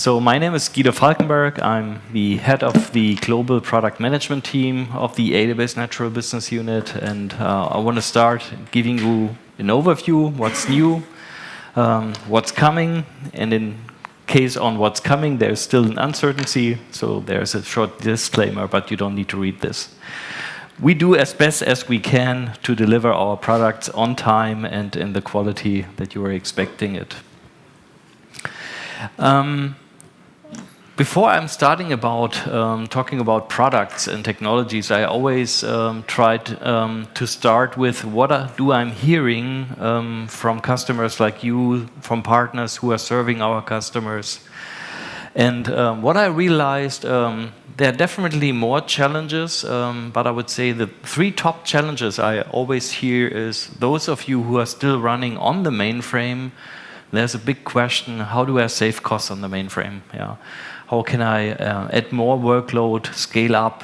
So my name is Guido Falkenberg. I'm the head of the global product management team of the Adabas Natural business unit, and I want to start giving you an overview, what's new, what's coming, and in case on what's coming, there's still an uncertainty, so there's a short disclaimer, but you don't need to read this. We do as best as we can to deliver our products on time and in the quality that you are expecting it. Before I'm starting about talking about products and technologies, I always tried to start with what I'm hearing from customers like you, from partners who are serving our customers. And what I realized, there are definitely more challenges, but I would say the three top challenges I always hear is those of you who are still running on the mainframe. There's a big question: how do I save costs on the mainframe? Yeah. How can I add more workload, scale up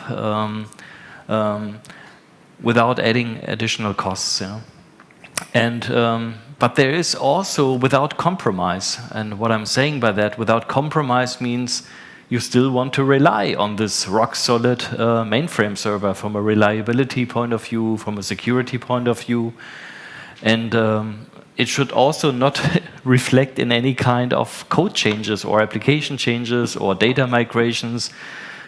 without adding additional costs? Yeah? And but there is also without compromise. And what I'm saying by that, without compromise means you still want to rely on this rock-solid mainframe server from a reliability point of view, from a security point of view. And it should also not reflect in any kind of code changes or application changes or data migrations.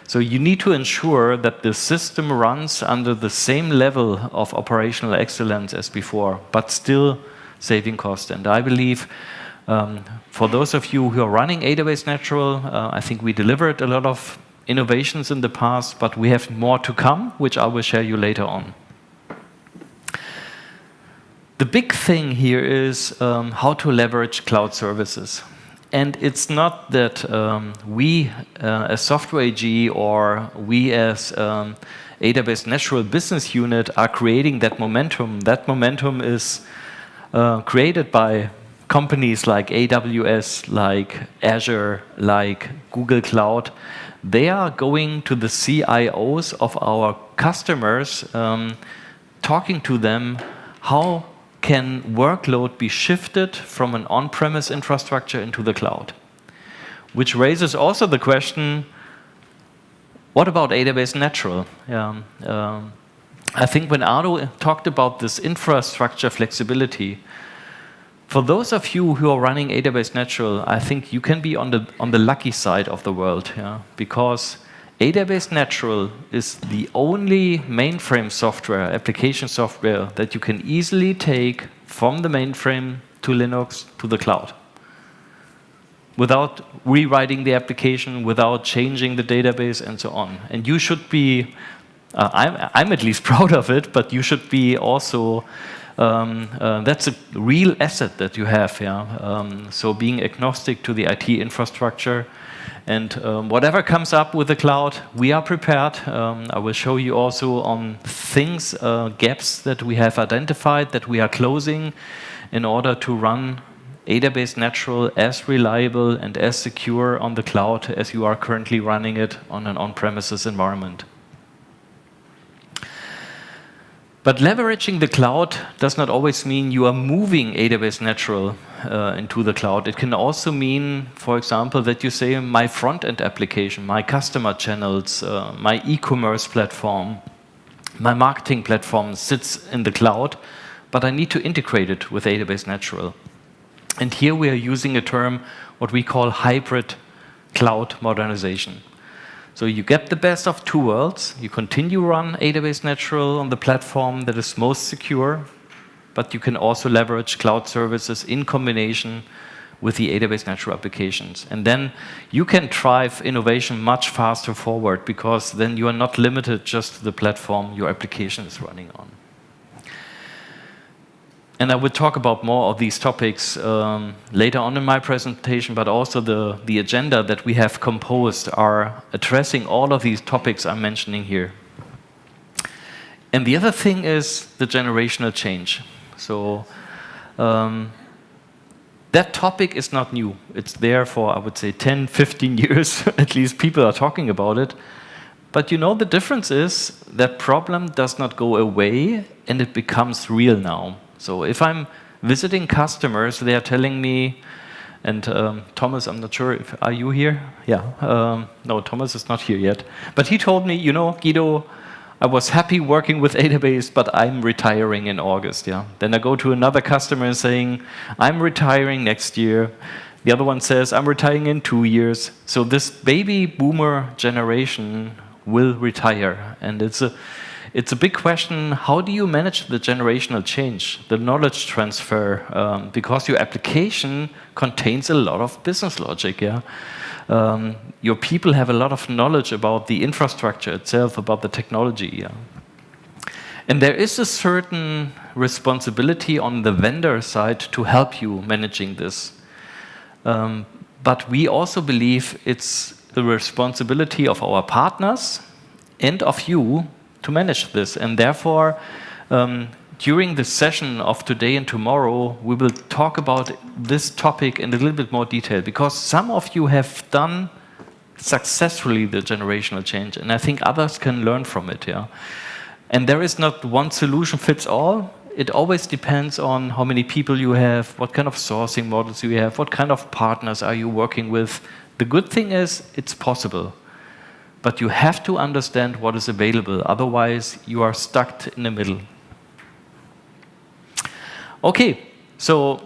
So you need to ensure that the system runs under the same level of operational excellence as before, but still saving cost. And I believe for those of you who are running Adabas Natural, I think we delivered a lot of innovations in the past, but we have more to come, which I will share you later on. The big thing here is how to leverage cloud services. And it's not that we as Software AG or we as Adabas Natural business unit are creating that momentum. That momentum is created by companies like AWS, like Azure, like Google Cloud. They are going to the CIOs of our customers, talking to them how can workload be shifted from an on-premise infrastructure into the cloud? Which raises also the question, what about Adabas Natural? I think when Ardo talked about this infrastructure flexibility, for those of you who are running Adabas Natural, I think you can be on the lucky side of the world, because Adabas Natural is the only mainframe software, application software, that you can easily take from the mainframe to Linux to the cloud without rewriting the application, without changing the database, and so on. And you should be, I'm at least proud of it, but you should be also, that's a real asset that you have. So being agnostic to the IT infrastructure. And whatever comes up with the cloud, we are prepared. I will show you also on things, gaps that we have identified, that we are closing in order to run Adabas Natural as reliable and as secure on the cloud as you are currently running it on an on-premises environment. But leveraging the cloud does not always mean you are moving Adabas Natural into the cloud. It can also mean, for example, that you say my front-end application, my customer channels, my e-commerce platform, my marketing platform sits in the cloud, but I need to integrate it with Adabas Natural. And here we are using a term, what we call hybrid cloud modernization. So you get the best of two worlds. You continue run Adabas Natural on the platform that is most secure, but you can also leverage cloud services in combination with the Adabas Natural applications. And then you can drive innovation much faster forward, because then you are not limited just to the platform your application is running on. And I will talk about more of these topics later on in my presentation, but also the agenda that we have composed are addressing all of these topics I'm mentioning here. And the other thing is the generational change. So that topic is not new. It's there for, I would say, 10, 15 years. At least people are talking about it. But you know, the difference is that problem does not go away and it becomes real now. So if I'm visiting customers, they are telling me And Thomas, I'm not sure if, are you here? Yeah, no, Thomas is not here yet. But he told me, you know, Guido, I was happy working with Adabas, but I'm retiring in August. Yeah. Then I go to another customer saying, I'm retiring next year. The other one says, I'm retiring in 2 years. So this baby boomer generation will retire. And it's a big question, how do you manage the generational change, the knowledge transfer? Because your application contains a lot of business logic. Yeah. Your people have a lot of knowledge about the infrastructure itself, about the technology. Yeah. And there is a certain responsibility on the vendor side to help you managing this. But we also believe it's the responsibility of our partners and of you to manage this. And therefore, during the session of today and tomorrow, we will talk about this topic in a little bit more detail, because some of you have done successfully the generational change, and I think others can learn from it. Yeah? And there is not one solution fits all. It always depends on how many people you have, what kind of sourcing models you have, what kind of partners are you working with. The good thing is it's possible. But you have to understand what is available, otherwise you are stuck in the middle. Okay, so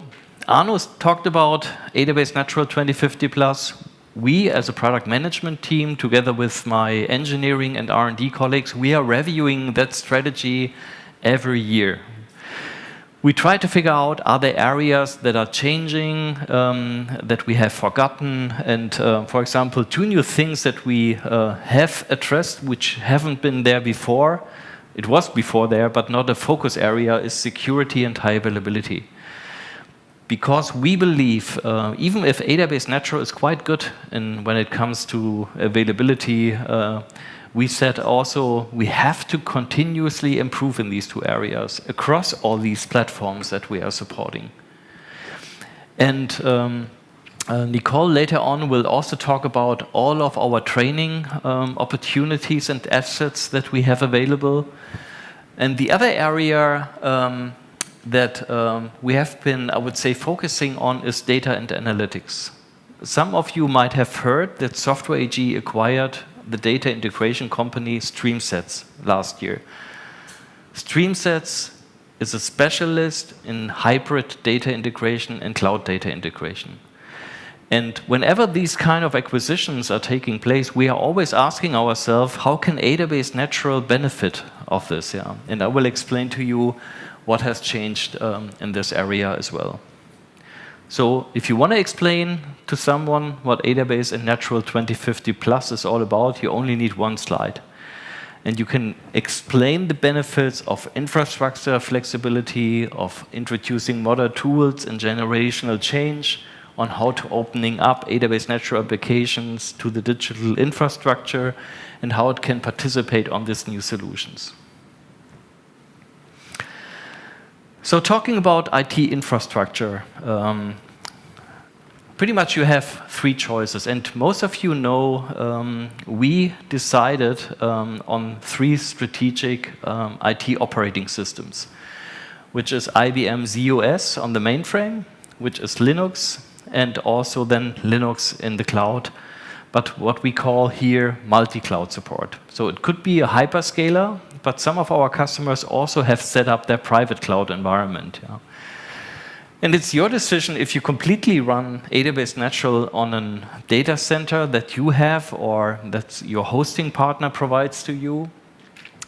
Arno talked about Adabas Natural 2050 Plus. We, as a product management team, together with my engineering and R&D colleagues, we are reviewing that strategy every year. We try to figure out, are there areas that are changing, that we have forgotten, and for example, 2 new things that we have addressed, which haven't been there before. It was before there, but not a focus area, is security and high availability. Because we believe, even if Adabas Natural is quite good when it comes to availability, we said also we have to continuously improve in these 2 areas across all these platforms that we are supporting. And Nicole later on will also talk about all of our training opportunities and assets that we have available. And the other area that we have been, I would say, focusing on is data and analytics. Some of you might have heard that Software AG acquired the data integration company StreamSets last year. StreamSets is a specialist in hybrid data integration and cloud data integration. And whenever these kind of acquisitions are taking place, we are always asking ourselves, how can Adabas Natural benefit of this? Yeah? And I will explain to you what has changed in this area as well. So if you want to explain to someone what Adabas and Natural 2050 Plus is all about, you only need 1 slide. And you can explain the benefits of infrastructure flexibility, of introducing modern tools and generational change, on how to opening up Adabas Natural applications to the digital infrastructure, and how it can participate on these new solutions. So talking about IT infrastructure, pretty much you have 3 choices. And most of you know we decided on 3 strategic IT operating systems, which is IBM ZOS on the mainframe, which is Linux, and also then Linux in the cloud, but what we call here multi-cloud support. So it could be a hyperscaler, but some of our customers also have set up their private cloud environment. Yeah. And it's your decision if you completely run Adabas Natural on a data center that you have or that your hosting partner provides to you.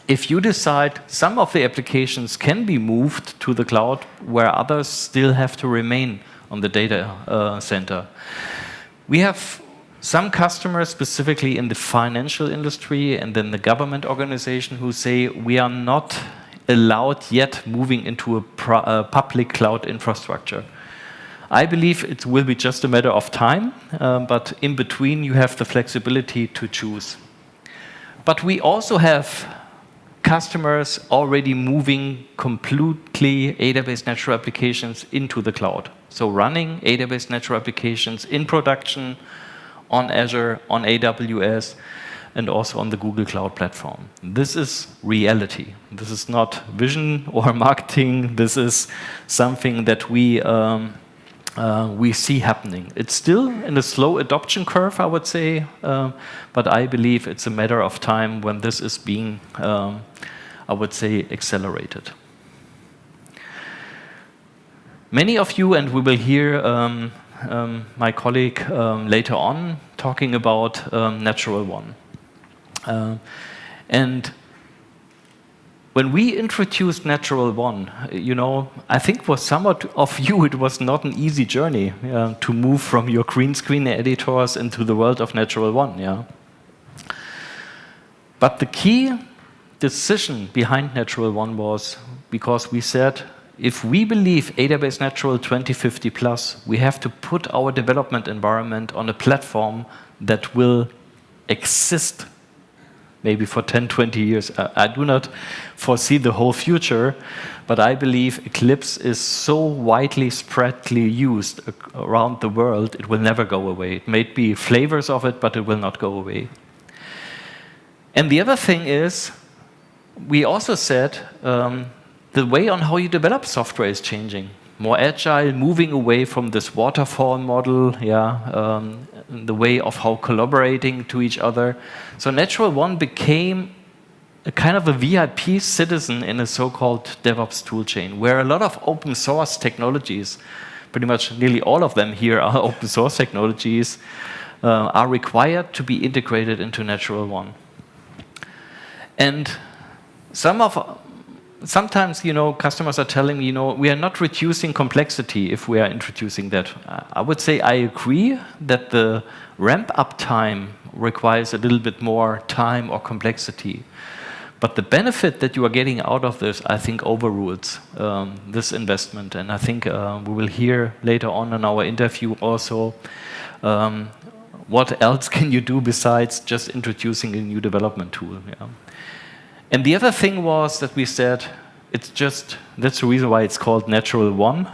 If you decide some of the applications can be moved to the cloud where others still have to remain on the data center. We have some customers, specifically in the financial industry and then the government organization, who say we are not allowed yet moving into a public cloud infrastructure. I believe it will be just a matter of time, but in between you have the flexibility to choose. But we also have customers already moving completely Adabas Natural applications into the cloud. So running Adabas Natural applications in production on Azure, on AWS, and also on the Google Cloud Platform. This is reality. This is not vision or marketing. This is something that we we see happening. It's still in a slow adoption curve, I would say, but I believe it's a matter of time when this is being, I would say, accelerated. Many of you, and we will hear my colleague later on talking about Natural One. And when we introduced Natural One, I think for some of you it was not an easy journey to move from your green screen editors into the world of Natural One. Yeah. But the key decision behind Natural One was because we said, if we believe Adabas Natural 2050 plus, we have to put our development environment on a platform that will exist maybe for 10, 20 years. I do not foresee the whole future, but I believe Eclipse is so widely spreadly used around the world, it will never go away. It may be flavors of it, but it will not go away. And the other thing is, we also said, the way on how you develop software is changing. More agile, moving away from this waterfall model, the way of how collaborating to each other. So Natural One became a kind of a VIP citizen in a so-called DevOps toolchain, where a lot of open source technologies, pretty much nearly all of them here are open source technologies, are required to be integrated into Natural One. And sometimes, customers are telling me, we are not reducing complexity if we are introducing that. I would say I agree that the ramp-up time requires a little bit more time or complexity. But the benefit that you are getting out of this, I think, overrules this investment. And I think we will hear later on in our interview also what else can you do besides just introducing a new development tool. Yeah. And the other thing was that we said, that's the reason why it's called Natural One.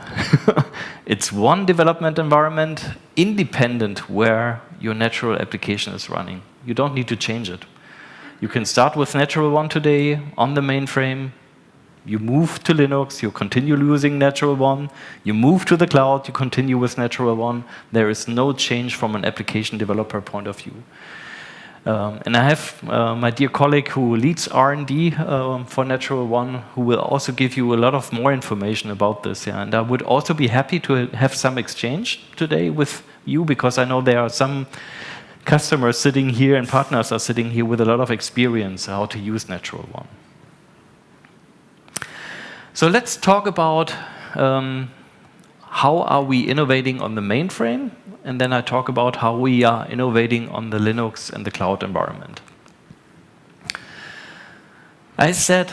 It's one development environment, independent where your natural application is running. You don't need to change it. You can start with Natural One today on the mainframe. You move to Linux, you continue using Natural One. You move to the cloud, you continue with Natural One. There is no change from an application developer point of view. And I have my dear colleague who leads R&D for Natural One, who will also give you a lot of more information about this. Yeah. And I would also be happy to have some exchange today with you, because I know there are some customers sitting here and partners are sitting here with a lot of experience how to use Natural One. So let's talk about how are we innovating on the mainframe, and then I talk about how we are innovating on the Linux and the cloud environment. I said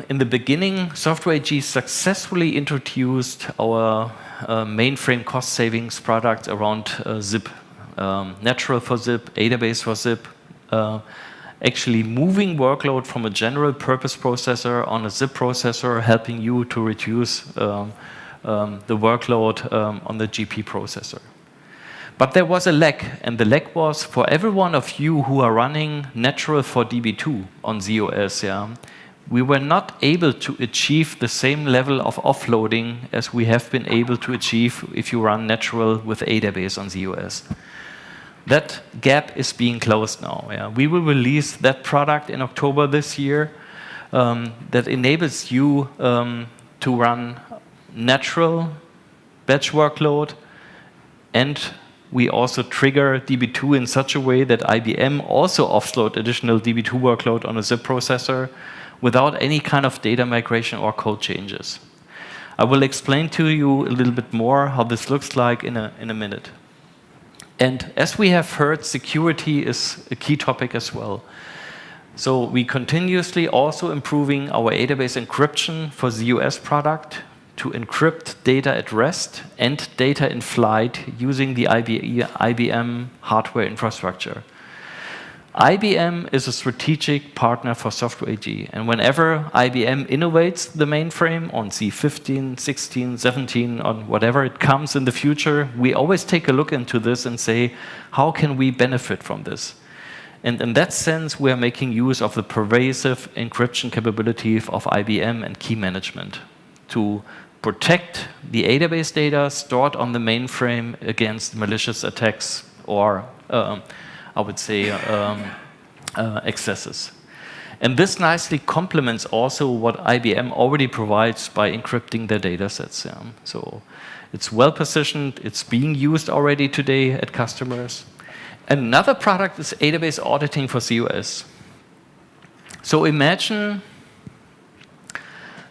in the beginning, Software AG successfully introduced our mainframe cost savings product around zip. Natural for zip, Adabas for zip, actually moving workload from a general purpose processor on a zip processor, helping you to reduce the workload on the GP processor. But there was a lag, and the lag was for every one of you who are running Natural for DB2 on z/OS. Yeah, we were not able to achieve the same level of offloading as we have been able to achieve if you run Natural with Adabas on z/OS. That gap is being closed now. Yeah. We will release that product in October this year that enables you to run Natural batch workload, and we also trigger DB2 in such a way that IBM also offload additional DB2 workload on a zip processor without any kind of data migration or code changes. I will explain to you a little bit more how this looks like in a minute. And as we have heard, security is a key topic as well. So we continuously also improving our Adabas encryption for z/OS product to encrypt data at rest and data in flight using the IBM hardware infrastructure. IBM is a strategic partner for Software AG, and whenever IBM innovates the mainframe on C15, 16, 17, on whatever it comes in the future, we always take a look into this and say, how can we benefit from this? And in that sense, we are making use of the pervasive encryption capability of IBM and key management to protect the database data stored on the mainframe against malicious attacks or, I would say, excesses. And this nicely complements also what IBM already provides by encrypting their data sets. Yeah. So it's well positioned, it's being used already today at customers. Another product is database auditing for COS. So imagine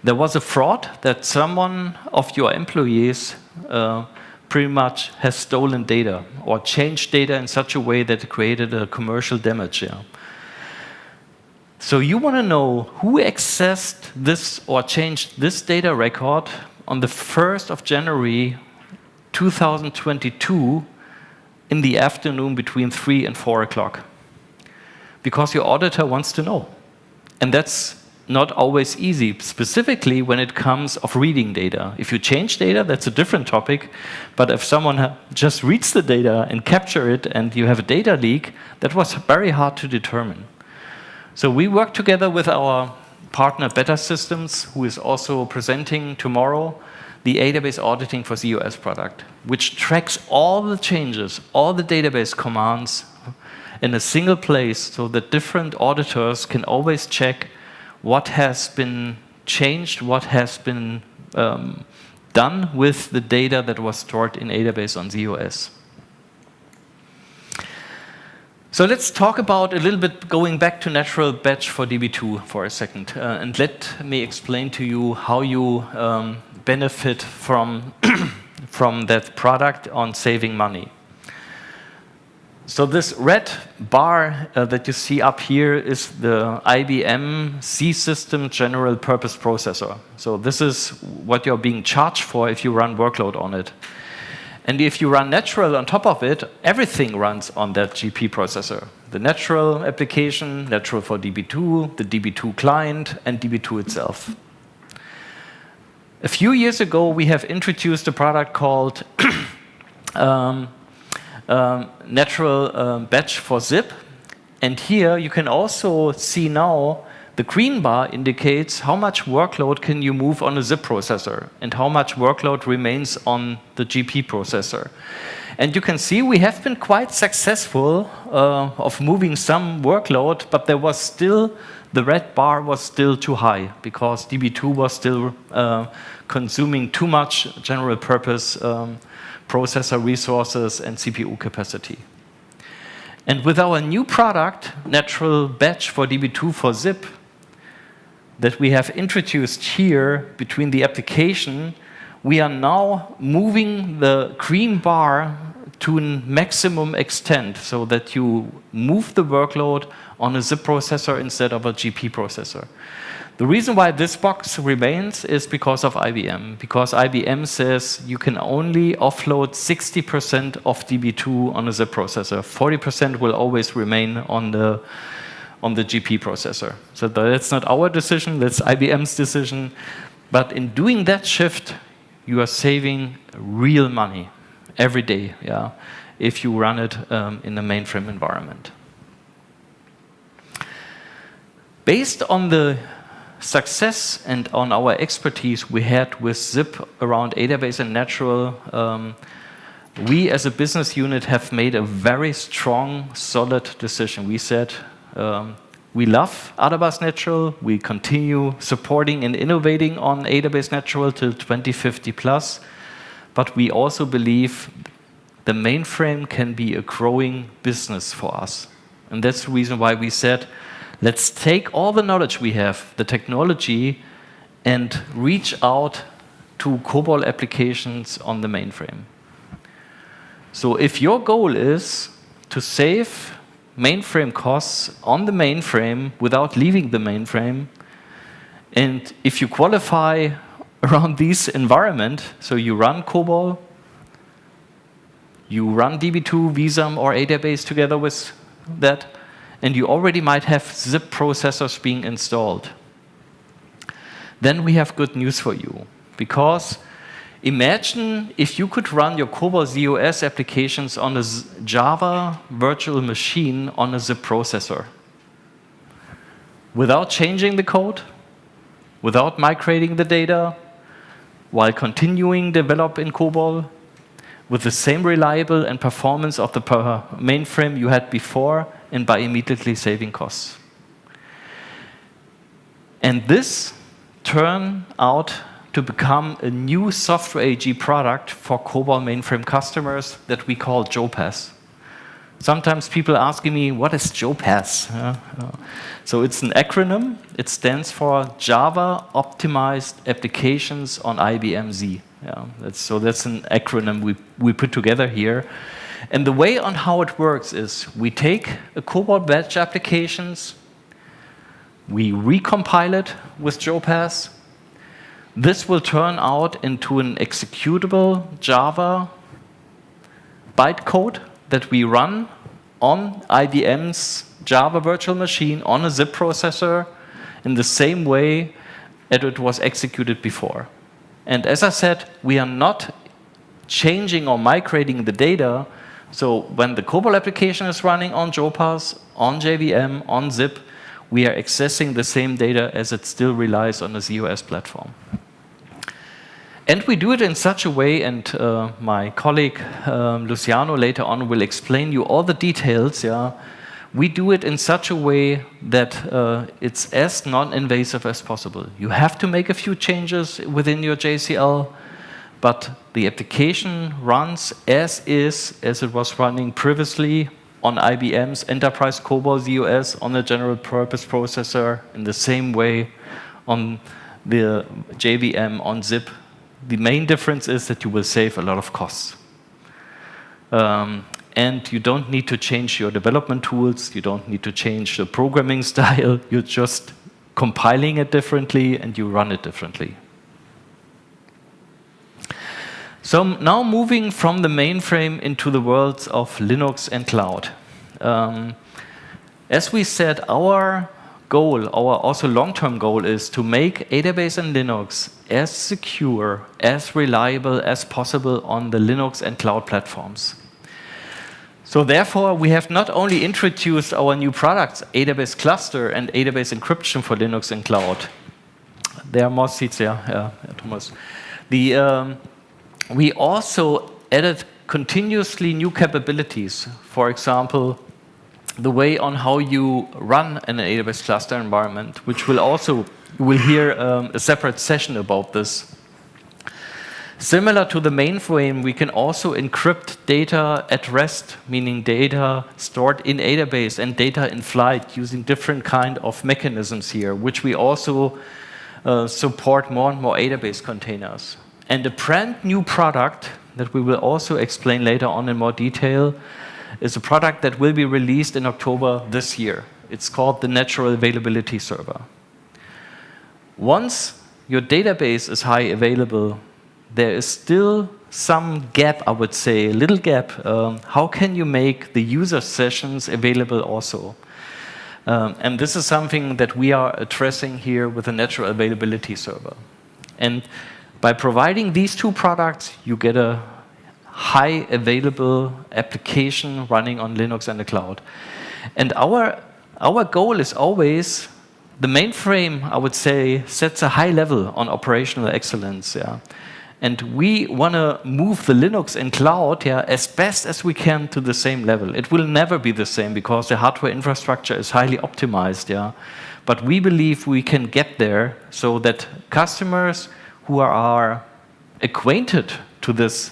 there was a fraud that someone of your employees pretty much has stolen data or changed data in such a way that it created a commercial damage. Yeah. So you want to know who accessed this or changed this data record on the 1st of January 2022 in the afternoon between 3 and 4 o'clock. Because your auditor wants to know. And that's not always easy, specifically when it comes of reading data. If you change data, that's a different topic. But if someone just reads the data and capture it and you have a data leak, that was very hard to determine. So we work together with our partner Beta Systems, who is also presenting tomorrow the database auditing for COS product, which tracks all the changes, all the database commands in a single place so that different auditors can always check what has been changed, what has been done with the data that was stored in database on COS. So let's talk about a little bit going back to natural batch for DB2 for a second. And let me explain to you how you benefit from, from that product on saving money. So this red bar that you see up here is the IBM C-System General Purpose Processor. So this is what you're being charged for if you run workload on it. And if you run Natural on top of it, everything runs on that GP processor. The Natural application, Natural for DB2, the DB2 client, and DB2 itself. A few years ago, we have introduced a product called Natural Batch for Zip. And here you can also see now the green bar indicates how much workload can you move on a zip processor and how much workload remains on the GP processor. And you can see we have been quite successful of moving some workload, but there was still, the red bar was still too high because DB2 was still consuming too much general purpose processor resources and CPU capacity. And with our new product, Natural Batch for DB2 for Zip, that we have introduced here between the application, we are now moving the green bar to a maximum extent so that you move the workload on a zip processor instead of a GP processor. The reason why this box remains is because of IBM. Because IBM says you can only offload 60% of DB2 on a zip processor. 40% will always remain on the GP processor. So that's not our decision, that's IBM's decision. But in doing that shift, you are saving real money every day, yeah, if you run it in a mainframe environment. Based on the success and on our expertise we had with Zip around database and Natural, we as a business unit have made a very strong, solid decision. We said, we love Adabas Natural. We continue supporting and innovating on Adabas Natural till 2050 plus. But we also believe the mainframe can be a growing business for us. And that's the reason why we said, let's take all the knowledge we have, the technology, and reach out to COBOL applications on the mainframe. So if your goal is to save mainframe costs on the mainframe without leaving the mainframe, and if you qualify around this environment, so you run COBOL, you run DB2, vSAM, or database together with that, and you already might have zip processors being installed, then we have good news for you. Because imagine if you could run your COBOL ZOS applications on a Java virtual machine on a zip processor without changing the code, without migrating the data, while continuing develop in COBOL with the same reliable and performance of the mainframe you had before, and by immediately saving costs. And this turned out to become a new software AG product for COBOL mainframe customers that we call JOPAS. Sometimes people asking me, what is JOPAS? So it's an acronym. It stands for Java Optimized Applications on IBM Z. So that's an acronym we put together here. And the way on how it works is we take a COBOL batch applications, we recompile it with JOPAS. This will turn out into an executable Java bytecode that we run on IBM's Java virtual machine on a zip processor in the same way as it was executed before. And as I said, we are not changing or migrating the data. So when the COBOL application is running on JOPAS, on JVM, on zip, we are accessing the same data as it still relies on the ZOS platform. And we do it in such a way, and my colleague Luciano later on will explain you all the details. We do it in such a way that it's as non-invasive as possible. You have to make a few changes within your JCL, but the application runs as is, as it was running previously on IBM's Enterprise COBOL ZOS on a general purpose processor in the same way on the JVM on zip. The main difference is that you will save a lot of costs. And you don't need to change your development tools. You don't need to change the programming style. You're just compiling it differently and you run it differently. So now moving from the mainframe into the worlds of Linux and cloud. As we said, our goal, our also long-term goal, is to make Adabas and Linux as secure, as reliable as possible on the Linux and cloud platforms. So therefore, we have not only introduced our new products, Adabas Cluster and Adabas Encryption for Linux and cloud. There are more seats there, Thomas. We also added continuously new capabilities. For example, the way on how you run an Adabas cluster environment, which will also, you will hear a separate session about this. Similar to the mainframe, we can also encrypt data at rest, meaning data stored in Adabas and data in flight using different kind of mechanisms here, which we also support more and more Adabas containers. And a brand new product that we will also explain later on in more detail is a product that will be released in October this year. It's called the Natural Availability Server. Once your database is high available, there is still some gap, I would say, a little gap. How can you make the user sessions available also? And this is something that we are addressing here with the Natural Availability Server. And by providing these two products, you get a high available application running on Linux and the cloud. And our goal is always, the mainframe, I would say, sets a high level on operational excellence. And we want to move the Linux and cloud as best as we can to the same level. It will never be the same because the hardware infrastructure is highly optimized. But we believe we can get there so that customers who are acquainted to this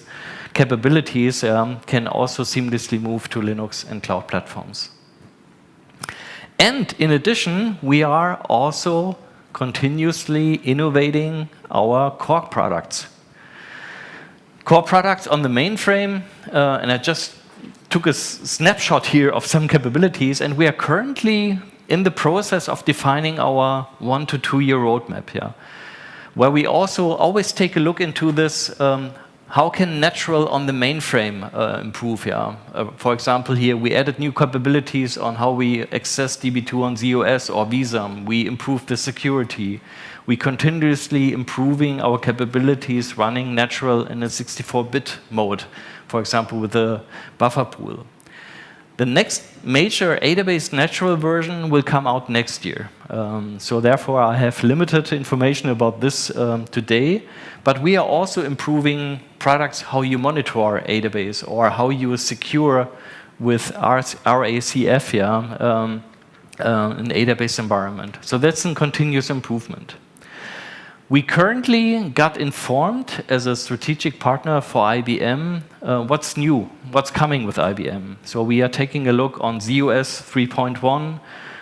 capabilities can also seamlessly move to Linux and cloud platforms. And in addition, we are also continuously innovating our core products. Core products on the mainframe, and I just took a snapshot here of some capabilities, and we are currently in the process of defining our 1 to 2 year roadmap, where we also always take a look into this, how can Natural on the mainframe improve? For example, here we added new capabilities on how we access DB2 on ZOS or vSAM. We improved the security. We continuously improving our capabilities running Natural in a 64-bit mode, for example, with the buffer pool. The next major Adabas Natural version will come out next year. So therefore, I have limited information about this today. But we are also improving products, how you monitor Adabas or how you secure with RACF, an Adabas environment. So that's a continuous improvement. We currently got informed as a strategic partner for IBM what's new, what's coming with IBM. So we are taking a look on ZOS 3.1.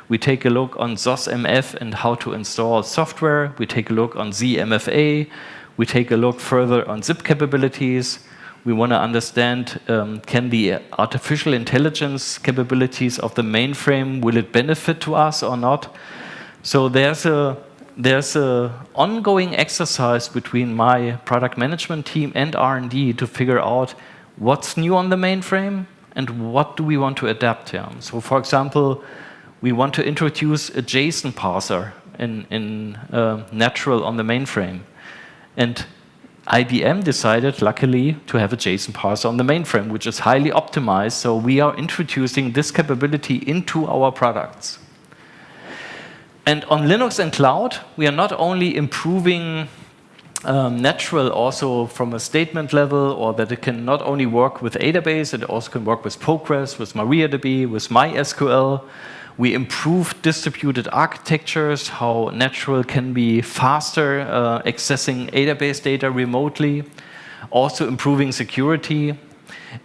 We take a look on ZOS-MF and how to install software. We take a look on ZMFA. We take a look further on zip capabilities. We want to understand, can the artificial intelligence capabilities of the mainframe, will it benefit to us or not? So there's an ongoing exercise between my product management team and R&D to figure out what's new on the mainframe and what do we want to adapt here. So for example, we want to introduce a JSON parser in Natural on the mainframe. And IBM decided, luckily, to have a JSON parser on the mainframe, which is highly optimized. So we are introducing this capability into our products. And on Linux and cloud, we are not only improving Natural also from a statement level, or that it can not only work with Adabase, it also can work with Postgres, with MariaDB, with MySQL. We improved distributed architectures, how Natural can be faster accessing Adabase data remotely, also improving security.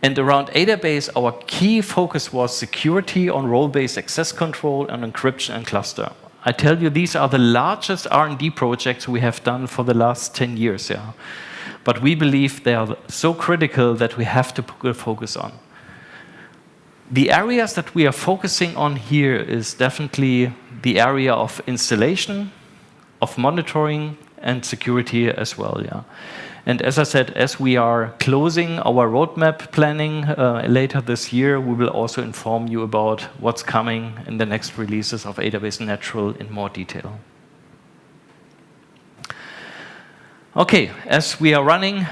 And around Adabase, our key focus was security on role-based access control and encryption and cluster. I tell you, these are the largest R&D projects we have done for the last 10 years. Yeah. But we believe they are so critical that we have to put a focus on. The areas that we are focusing on here is definitely the area of installation, of monitoring, and security as well. Yeah. And as I said, as we are closing our roadmap planning later this year, we will also inform you about what's coming in the next releases of Adabas Natural in more detail. Okay, as we are running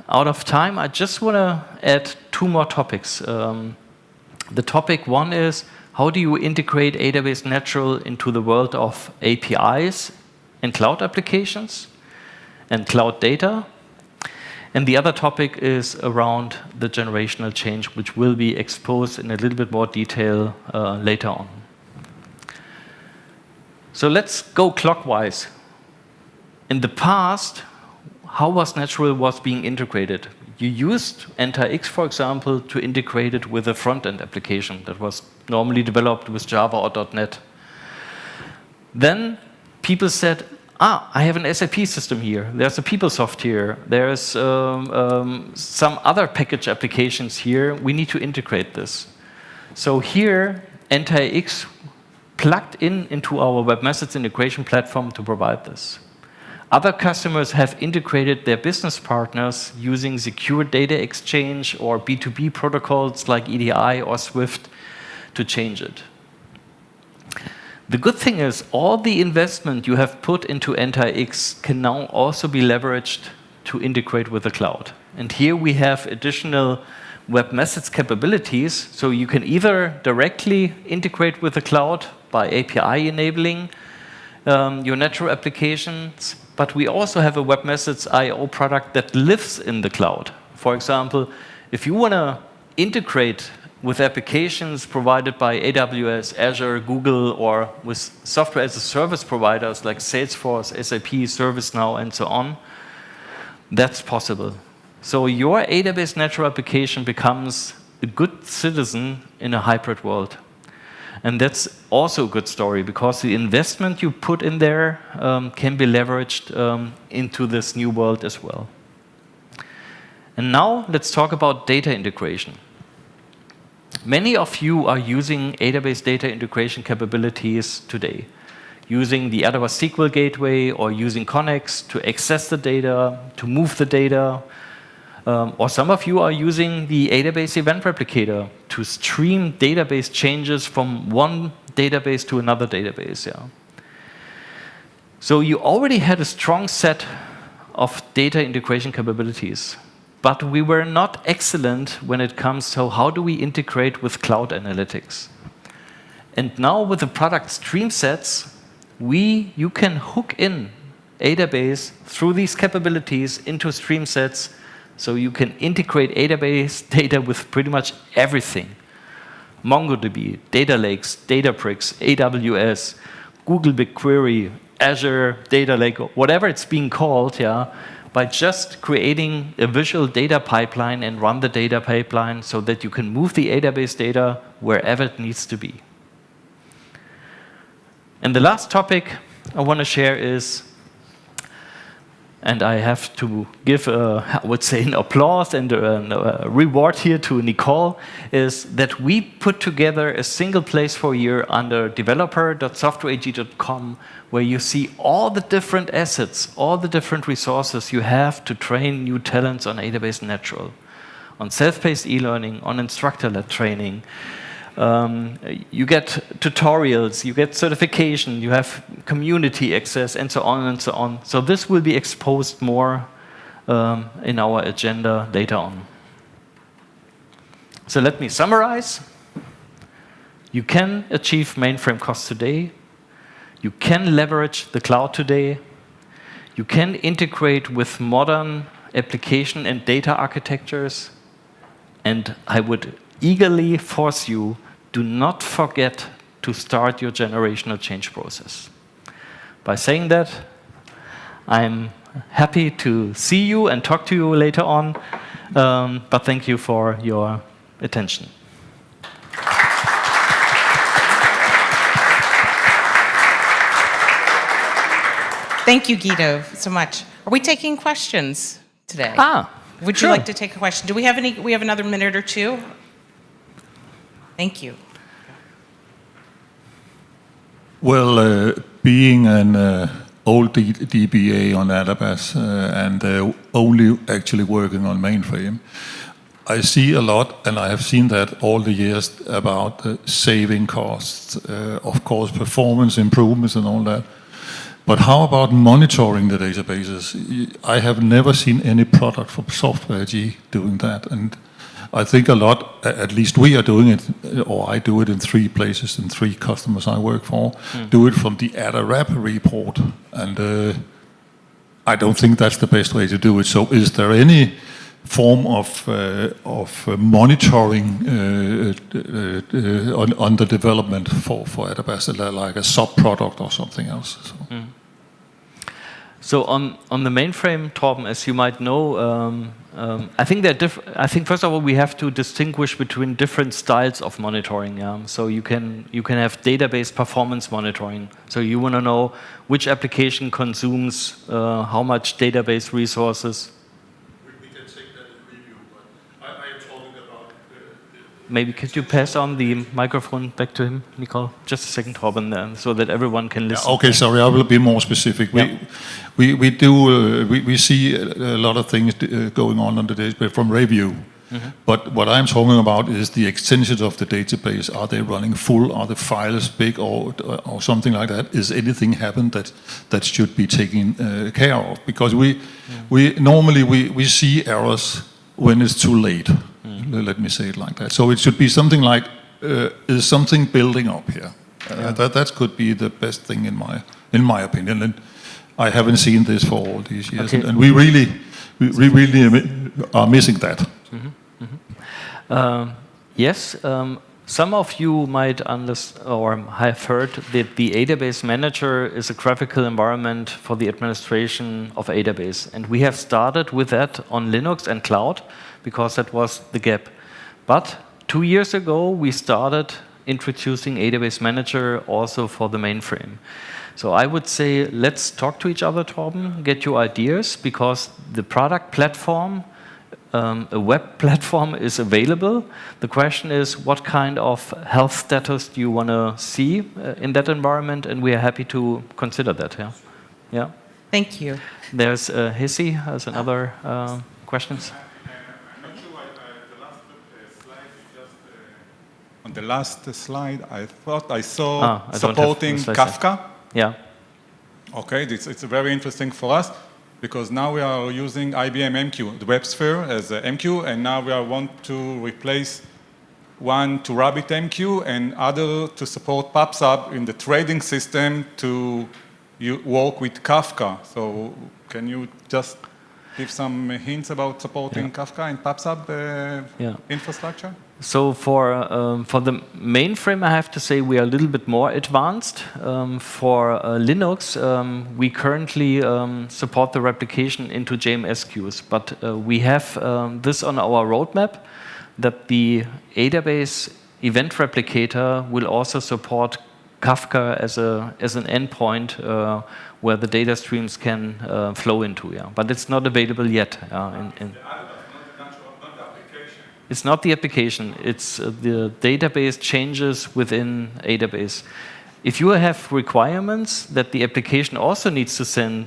out of time, I just want to add 2 more topics. The topic 1 is, how do you integrate Adabas Natural into the world of APIs and cloud applications and cloud data? And the other topic is around the generational change, which will be exposed in a little bit more detail later on. So let's go clockwise. In the past, how was Natural being integrated? You used NTIX, for example, to integrate it with a front-end application that was normally developed with Java or .NET. Then people said, I have an SAP system here. There's a PeopleSoft here. There's some other package applications here. We need to integrate this. So here, NTIX plugged into our web methods integration platform to provide this. Other customers have integrated their business partners using secure data exchange or B2B protocols like EDI or Swift to change it. The good thing is, all the investment you have put into NTIX can now also be leveraged to integrate with the cloud. And here we have additional web methods capabilities, so you can either directly integrate with the cloud by API enabling your Natural applications, but we also have a web methods I/O product that lives in the cloud. For example, if you want to integrate with applications provided by AWS, Azure, Google, or with software as a service providers like Salesforce, SAP, ServiceNow, and so on, that's possible. So your Adabas Natural application becomes a good citizen in a hybrid world. And that's also a good story, because the investment you put in there can be leveraged into this new world as well. And now let's talk about data integration. Many of you are using Adabase data integration capabilities today, using the Adabas SQL gateway or using Connex to access the data, to move the data. Or some of you are using the Adabase Event Replicator to stream database changes from one database to another database. Yeah. So you already had a strong set of data integration capabilities. but we were not excellent when it comes to how do we integrate with cloud analytics. And now with the product StreamSets, you can hook in Adabas through these capabilities into StreamSets, so you can integrate Adabas data with pretty much everything. MongoDB, data lakes, Databricks, AWS, Google BigQuery, Azure Data Lake, whatever it's being called, yeah, by just creating a visual data pipeline and run the data pipeline so that you can move the Adabas data wherever it needs to be. And the last topic I want to share is, and I have to give, I would say, an applause and a reward here to Nicole, is that we put together a single place for you under developer.softwareag.com, where you see all the different assets, all the different resources you have to train new talents on Adabas Natural, on self-paced e-learning, on instructor-led training. You get tutorials, you get certification, you have community access, and so on and so on. So this will be exposed more in our agenda later on. So let me summarize. You can achieve mainframe costs today. You can leverage the cloud today. You can integrate with modern application and data architectures. And I would eagerly force you, do not forget to start your generational change process. By saying that, I'm happy to see you and talk to you later on, but thank you for your attention. Thank you, Guido, so much. Are we taking questions today? Would sure. you like to take a question? Do we have any? We have another minute or two. Thank you. Well, being an old DBA on Adabas and only actually working on mainframe, I see a lot, and I have seen that all the years, about saving costs, of course, performance improvements and all that. But how about monitoring the databases? I have never seen any product from Software AG doing that. And I think a lot, at least we are doing it, or I do it in 3 places, and 3 customers I work for, do it from the Adabas report. And I don't think that's the best way to do it. So is there any form of monitoring on the development for Adabas, like a sub-product or something else? So. So on the mainframe, Torben, as you might know, I think first of all we have to distinguish between different styles of monitoring. Yeah? So you can have database performance monitoring. So you want to know which application consumes how much database resources. We can take that in review, but I am talking about. Maybe could you pass on the microphone back to him, Nicole? Just a second, Torben, so that everyone can listen. Yeah, okay, sorry, I will be more specific. Yeah. We see a lot of things going on the database from review. Mm-hmm. But what I'm talking about is the extensions of the database. Are they running full? Are the files big or something like that? Is anything happened that should be taken care of? Because we normally see errors when it's too late. Let me say it like that. So it should be something like, is something building up here? That could be the best thing in my opinion. And I haven't seen this for all these years, okay. And we really are missing that. Mm-hmm. Mm-hmm. Yes, some of you might understand or have heard that the Adabas Manager is a graphical environment for the administration of Adabase, and we have started with that on Linux and cloud, because that was the gap. But 2 years ago, we started introducing Adabas Manager also for the mainframe. So I would say, let's talk to each other, Torben, get your ideas, because the product platform, a web platform is available. The question is, what kind of health status do you want to see in that environment? And we are happy to consider that. Yeah. Yeah. Thank you. There's Hissi has another questions. On the last slide, I thought I saw supporting Kafka. Yeah. Okay, it's very interesting for us. Because now we are using IBM MQ, the WebSphere as a MQ, and now we want to replace one to Rabbit MQ and other to support PubSub in the trading system to work with Kafka. So can you just give some hints about supporting Kafka and PubSub infrastructure? So for the mainframe, I have to say we are a little bit more advanced. For Linux, we currently support the replication into JMS queues, but we have this on our roadmap that the Adabas event replicator will also support Kafka as an endpoint where the data streams can flow into. Yeah, but it's not available yet. It's not the application, it's the database changes within Adabas. If you have requirements that the application also needs to send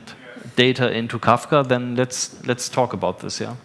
data into Kafka, then let's talk about this, yeah.